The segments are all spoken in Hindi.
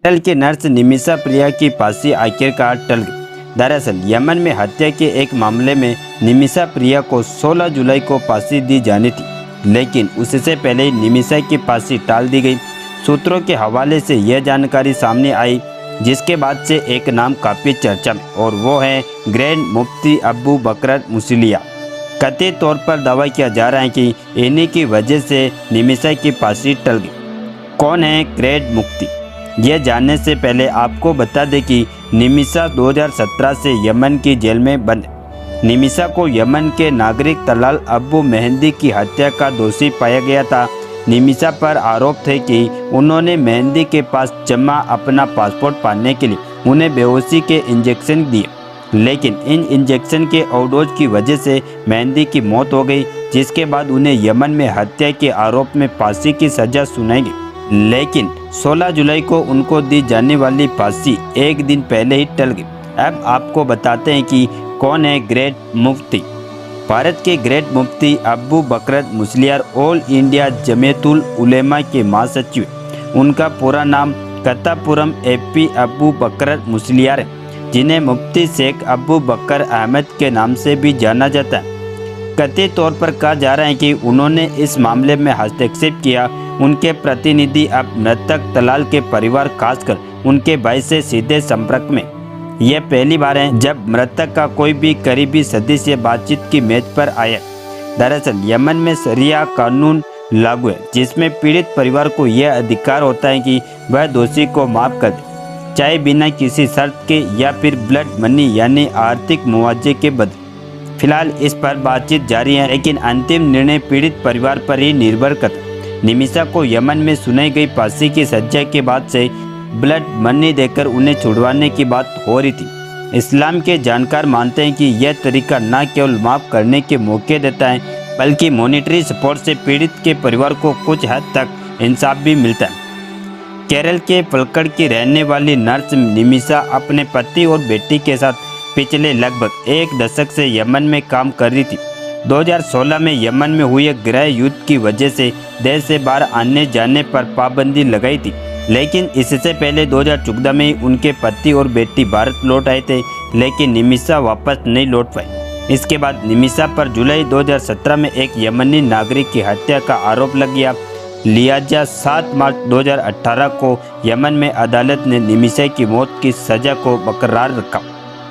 केरल की नर्स निमिषा प्रिया की फांसी आखिरकार टल गई। दरअसल यमन में हत्या के एक मामले में निमिषा प्रिया को 16 जुलाई को फांसी दी जानी थी, लेकिन उससे पहले ही निमिषा की फांसी टाल दी गई। सूत्रों के हवाले से यह जानकारी सामने आई, जिसके बाद से एक नाम काफ़ी चर्चा में, और वो है ग्रैंड मुफ्ती अबू बकर मुस्लियार। कथित तौर पर दावा किया जा रहा है कि इन्हीं की वजह से निमिषा की फांसी टल गई। कौन है ग्रैंड मुफ्ती? यह जानने से पहले आपको बता दें कि निमिषा 2017 से यमन की जेल में बंद है। निमिषा को यमन के नागरिक तलाल अबू मेहंदी की हत्या का दोषी पाया गया था। निमिषा पर आरोप थे कि उन्होंने मेहंदी के पास जमा अपना पासपोर्ट पाने के लिए उन्हें बेहोशी के इंजेक्शन दिए, लेकिन इन इंजेक्शन के ओवरडोज की वजह से मेहंदी की मौत हो गई, जिसके बाद उन्हें यमन में हत्या के आरोप में फांसी की सजा सुनाई गई। लेकिन 16 जुलाई को उनको दी जाने वाली फांसी एक दिन पहले ही टल गई। अब आपको बताते हैं कि कौन है ग्रेट मुफ्ती। भारत के ग्रेट मुफ्ती अबू बकर मुस्लियार ऑल इंडिया जमीयतुल उलेमा के महासचिव हैं। उनका पूरा नाम कत्तापुरम एपी अबू बकर मुस्लियार है, जिन्हें मुफ्ती शेख अबू बकर अहमद के नाम से भी जाना जाता है। कथित तौर पर कहा जा रहा है कि उन्होंने इस मामले में हस्तक्षेप किया। उनके प्रतिनिधि अब मृतक तलाल के परिवार, खासकर उनके भाई से सीधे संपर्क में। यह पहली बार है जब मृतक का कोई भी करीबी सदस्य बातचीत की मेज पर आया। दरअसल यमन में शरिया कानून लागू है, जिसमें पीड़ित परिवार को यह अधिकार होता है कि वह दोषी को माफ कर दे, चाहे बिना किसी शर्त के या फिर ब्लड मनी यानी आर्थिक मुआवजे के बदले। फिलहाल इस पर बातचीत जारी है, लेकिन अंतिम निर्णय पीड़ित परिवार पर ही निर्भर करता है। निमिषा को यमन में सुनाई गई फांसी की सजा के बाद से ब्लड मनी देकर उन्हें छुड़वाने की बात हो रही थी। इस्लाम के जानकार मानते हैं कि यह तरीका न केवल माफ़ करने के मौके देता है, बल्कि मॉनिटरी सपोर्ट से पीड़ित के परिवार को कुछ हद तक इंसाफ भी मिलता है। केरल के पलक्कड़ की रहने वाली नर्स निमिषा अपने पति और बेटी के साथ पिछले लगभग एक दशक से यमन में काम कर रही थी। 2016 में यमन में हुए गृह युद्ध की वजह से देश से बाहर आने जाने पर पाबंदी लगाई थी, लेकिन इससे पहले 2014 में उनके पति और बेटी भारत लौट आए थे, लेकिन निमिषा वापस नहीं लौट पाई। इसके बाद निमिषा पर जुलाई 2017 में एक यमनी नागरिक की हत्या का आरोप लग गया। लिहाजा 7 मार्च 2018 को यमन में अदालत ने निमिषा की मौत की सजा को बरकरार रखा।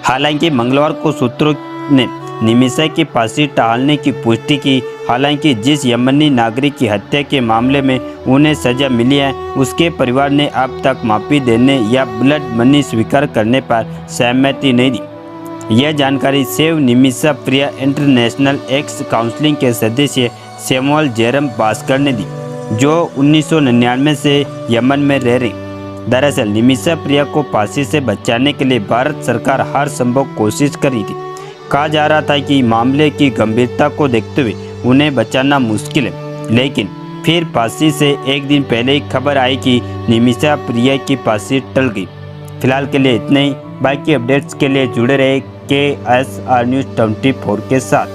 हालांकि मंगलवार को सूत्रों ने निमिषा की फांसी टालने की पुष्टि की। हालांकि जिस यमनी नागरिक की हत्या के मामले में उन्हें सजा मिली है, उसके परिवार ने अब तक माफ़ी देने या ब्लड मनी स्वीकार करने पर सहमति नहीं दी। यह जानकारी सेव निमिषा प्रिया इंटरनेशनल एक्स काउंसिलिंग के सदस्य सैमुअल जेरम भास्कर ने दी, जो 1999 से यमन में रह रही। दरअसल निमिषा प्रिया को फांसी से बचाने के लिए भारत सरकार हर संभव कोशिश कर रही थी। कहा जा रहा था कि मामले की गंभीरता को देखते हुए उन्हें बचाना मुश्किल है, लेकिन फिर फांसी से एक दिन पहले ही खबर आई कि निमिषा प्रिया की फांसी टल गई। फिलहाल के लिए इतना ही। बाकी अपडेट्स के लिए जुड़े रहे KSR News 24 के साथ।